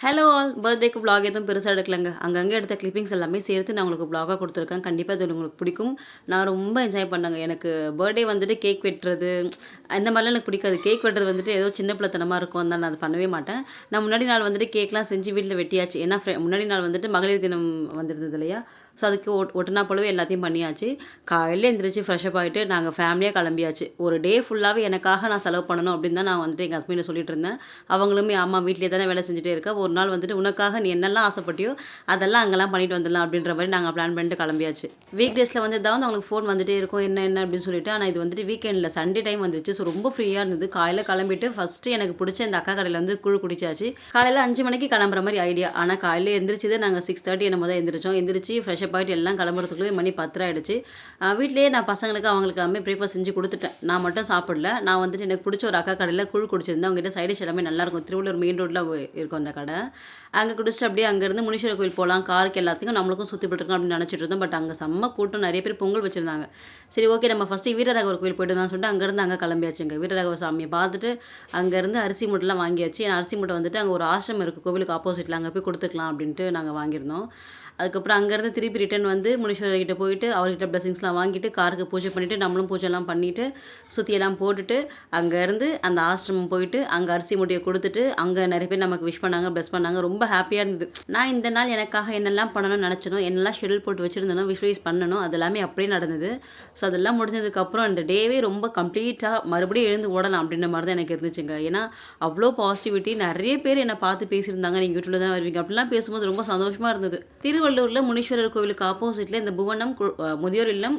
Hello all பர்த்டேக்கு vlog எதுவும் பெருசாக எடுக்கலங்க. அங்கங்கே எடுத்த கிளிப்பிங்ஸ் எல்லாமே சேர்த்து நான் உங்களுக்கு vlog-ஆ கொடுத்துருக்கேன். கண்டிப்பாக அது உங்களுக்கு பிடிக்கும். நான் ரொம்ப என்ஜாய் பண்ணேங்க. எனக்கு பர்த்டே வந்துட்டு கேக் வெட்டுறது அந்த மாதிரிலாம் எனக்கு பிடிக்காது. கேக் வெட்டுறது வந்துட்டு ஏதோ சின்ன பிள்ளைத்தனமாக இருக்கும். அதனால் நான் அது பண்ணவே மாட்டேன். நான் முன்னாடி நாள் வந்துட்டு கேக்லாம் செஞ்சு வீட்டில் வெட்டியாச்சு. ஏன்னா முன்னாடி நாள் வந்துட்டு மகளிர் தினம் வந்துருந்தது இல்லையா? ஸோ அதுக்கு ஒட்டுனா போலவே எல்லாத்தையும் பண்ணியாச்சு. காலையில் எழுந்திரிச்சு ஃப்ரெஷ்அப் ஆகிட்டு நாங்கள் ஃபேமிலியாக கிளம்பியாச்சு. ஒரு டே ஃபுல்லாகவே எனக்காக நான் செலவு பண்ணணும் அப்படின்னு தான் நான் வந்துட்டு எங்கள் ஹஸ்பண்டை சொல்லிட்டு இருந்தேன். அவங்களுமே அம்மா வீட்டிலே தானே வேலை செஞ்சுட்டே இருக்கா, ஒரு நாள் வந்துட்டு உனக்காக நீ என்னெல்லாம் ஆசைப்பட்டியோ அதெல்லாம் அங்கெல்லாம் பண்ணிட்டு வந்துடலாம் அப்படின்ற மாதிரி நாங்கள் பிளான் பண்ணிட்டு கிளம்பியாச்சு. வீக் டேஸில் வந்து தான் அவங்களுக்கு ஃபோன் வந்துட்டே இருக்கும் என்ன அப்படின்னு சொல்லிட்டு. ஆனால் இது வந்துட்டு வீக்கெண்டில் சண்டே டைம் வந்துச்சு. ஸோ ரொம்ப ஃப்ரீயாக இருந்தது. காலையில் கிளம்பிட்டு ஃபஸ்ட்டு எனக்கு பிடிச்ச இந்த அக்கா கடையில் வந்து கூழ் குடிச்சாச்சு. காலையில் 5 மணிக்கு கிளம்புற மாதிரி ஐடியா. ஆனால் காலையில் எந்திரிச்சது நாங்கள் 6:30 என்னமோ தான் எந்திரிச்சோம். எந்திரிச்சு ஃப்ரெஷ்அப் ஆகிட்டு எல்லாம் கிளம்புறதுக்குள்ளே மணி 10 ஆகிடுச்சு. வீட்லேயே நான் பசங்களுக்கு அவங்களுக்கு எல்லாமே ப்ரேக்ஃபாஸ்ட் செஞ்சு கொடுத்துட்டேன். நான் மட்டும் சாப்பிடல. நான் வந்துட்டு எனக்கு பிடிச்ச ஒரு அக்கா கடையில் கூழ் குடிச்சிருந்தேன். அவங்ககிட்ட சைடிஷ் எல்லாமே நல்லாயிருக்கும். திருவள்ளூர் மெயின் ரோட்டில் இருக்கும் அந்த கடை. அங்கே குடிச்சிட்டு அப்படியே அங்கேருந்து முனீஸ்வரர் கோயில் போகலாம், காருக்கு எல்லாத்துக்கும் நம்மளுக்கும் சுற்றி போட்டுருக்கோம் அப்படின்னு நினச்சிட்டு இருந்தோம். பட் அங்கே செம்ம கூட்டம், நிறைய பேர் பொங்கல் வச்சுருந்தாங்க. சரி ஓகே நம்ம ஃபஸ்ட்டு வீரராகவர் கோயில் போய்ட்டு தான் சொல்லிட்டு அங்கேருந்து அங்கே கிளம்பியாச்சுங்க. வீரராகவர் சாமியை பார்த்துட்டு அங்கேருந்து அரிசி மூட்டைலாம் வாங்கியாச்சு. ஏன்னா அரிசி மூட்டை வந்துட்டு அங்கே ஒரு ஆசிரமம் இருக்குது கோவிலுக்கு ஆப்போசிட்டில், அங்கே போய் கொடுத்துக்கலாம் அப்படின்ட்டு நாங்கள் வாங்கியிருந்தோம். அதுக்கப்புறம் அங்கேருந்து திருப்பி ரிட்டன் வந்து முனீஸ்வரர்கிட்ட போயிட்டு அவர்கிட்ட பிளஸிங்ஸ்லாம் வாங்கிட்டு காருக்கு பூஜை பண்ணிவிட்டு நம்மளும் பூஜைலாம் பண்ணிவிட்டு சுற்றியெல்லாம் போட்டுட்டு அங்கேருந்து அந்த ஆசிரமம் போயிட்டு அங்கே அரிசி மூட்டையை கொடுத்துட்டு அங்கே நிறைய பேர் நமக்கு விஷ் பண்ணாங்க, ப்ளஸ் பண்ணாங்க. ரொம்ப ஹாப்பியாக இருந்தது. நான் இந்த நாள் எனக்காக என்னெல்லாம் பண்ணணும்னு நினச்சனோ, என்னெல்லாம் ஷெடியூல் போட்டு வச்சுருந்தனோ, விஷுவலைஸ் பண்ணணும், அது எல்லாமே அப்படியே நடந்தது. ஸோ அதெல்லாம் முடிஞ்சதுக்கப்புறம் அந்த டேவே ரொம்ப கம்ப்ளீட்டாக மறுபடியும் எழுந்து ஓடலாம் அப்படின்ற மாதிரி தான் எனக்கு இருந்துச்சுங்க. ஏன்னா அவ்வளோ பாசிட்டிவிட்டி, நிறைய பேர் என்னை பார்த்து பேசியிருந்தாங்க. நீங்கள் யூடியூப்ல தான் வருவீங்க அப்படிலாம் பேசும்போது ரொம்ப சந்தோஷமாக இருந்தது. திருவள்ளூரில் முனீஸ்வரர் கோவிலுக்கு ஆப்போசிட்டில் இந்த புவனம் முதியோர் இல்லம்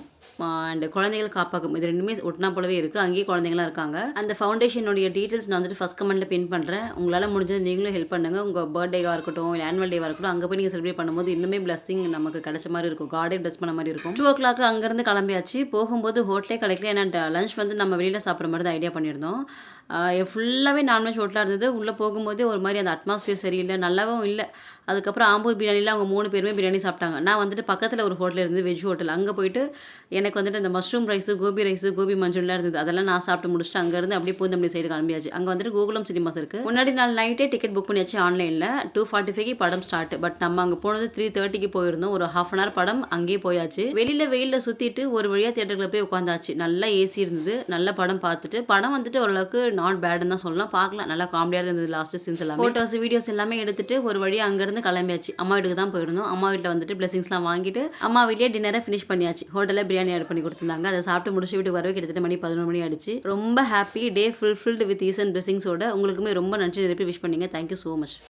அண்ட் குழந்தைகள் காப்பாக்கும், இது ரெண்டுமே ஒட்டினா போலவே இருக்குது. அங்கேயே குழந்தைங்களாம் இருக்காங்க. அந்த ஃபவுண்டேஷனுடைய டீட்டெயில்ஸ் நான் வந்துட்டு ஃபஸ்ட் கமெண்ட்டில் பின் பண்ணுறேன். உங்களால் முடிஞ்சது நீங்களும் ஹெல்ப் பண்ணுங்கள். உங்கள் பர்த்டேவாக இருக்கட்டும், இல்லை ஆனுவல் டேவாக இருக்கட்டும், அங்கே போய் நீங்கள் செலிப்ரேட் பண்ணும்போது இன்னுமே பிளஸிங் நமக்கு கிடைச்ச மாதிரி இருக்கும். கார்டே பிளஸ் பண்ண மாதிரி இருக்கும். 2 o'clock அங்கேருந்து கிளம்பியாச்சு. போகும்போது ஹோட்டலே கிடைக்கல. ஏன்னா லஞ்ச் வந்து நம்ம வெளியில் சாப்பிட்ற மாதிரி தான் ஐடியா பண்ணியிருந்தோம். ஃபுல்லாகவே நான்வெஜ் ஹோட்டலாக இருந்தது. உள்ளே போகும்போதே ஒரு மாதிரி அந்த அட்மாஸ்பியர் சரியில்லை, நல்லாவும் இல்லை. அதுக்கப்புறம் ஆம்பூர் பிரியாணியில் அவங்க 3 பேருமே பிரியாணி சாப்பிட்டாங்க. நான் வந்துட்டு பக்கத்தில் ஒரு ஹோட்டல் இருந்தது, வெஜ் ஹோட்டல். அங்கே போயிட்டு எனக்கு வந்துட்டு இந்த மஷ்ரூம் ரைஸு, கோபி மஞ்சள்லாம் இருந்தது. அதெல்லாம் நான் சாப்பிட்டு முடிச்சுட்டு அங்கேருந்து அப்படியே பூந்தமல்லி சைடு கிளம்பியாச்சு. அங்கே வந்துட்டு கோகுலம் சினிமாஸ் இருக்குது. முன்னாடி நாள் நைட்டே டிக்கெட் புக் பண்ணியாச்சு ஆன்லைனில். 2:45க்கு படம் ஸ்டார்ட். பட் நம்ம அங்கே போனது 3:30க்கு போயிருந்தோம். ஒரு ½ an hour படம் அங்கேயே போயாச்சு. வெயிலில் சுற்றிட்டு ஒரு வழியாக தியேட்டரில் போய் உட்காந்தாச்சு. நல்லா ஏசி இருந்தது. நல்ல படம் பார்த்துட்டு படம் வந்துட்டு ஓரளவுக்கு நாட் பேடுன்னு தான் சொல்லலாம். பார்க்கலாம், நல்லா காமெடியாக இருந்தது. லாஸ்ட் சீன்ஸ் எல்லாமே ஃபோட்டோஸ் வீடியோஸ் எல்லாமே எடுத்துட்டு ஒரு வழியாக அங்கேருந்து கிளம்பியாச்சு. அம்மா வீட்டுக்கு தான் போயிருந்தோம். அம்மா வீட்டில் வந்துட்டு பிளஸிங்ஸ்லாம் வாங்கிட்டு அம்மா வீட்லேயே டின்னரை ஃபினிஷ் பண்ணியாச்சு. ஹோட்டலில் பிரியாணி ஆர்டர் பண்ணி கொடுத்துருந்தாங்க. அதை சாப்பிட்டு முடிச்சு வீட்டுக்கு வரவே கிட்டத்தட்ட மணி 11 மணி ஆயிடுச்சு. ரொம்ப happy day, fulfilled with ease and பிளஸிங்ஸோட. உங்களுக்குமே ரொம்ப நன்றி, நிறைய பேர் விஷ் பண்ணீங்க. Thank you so much.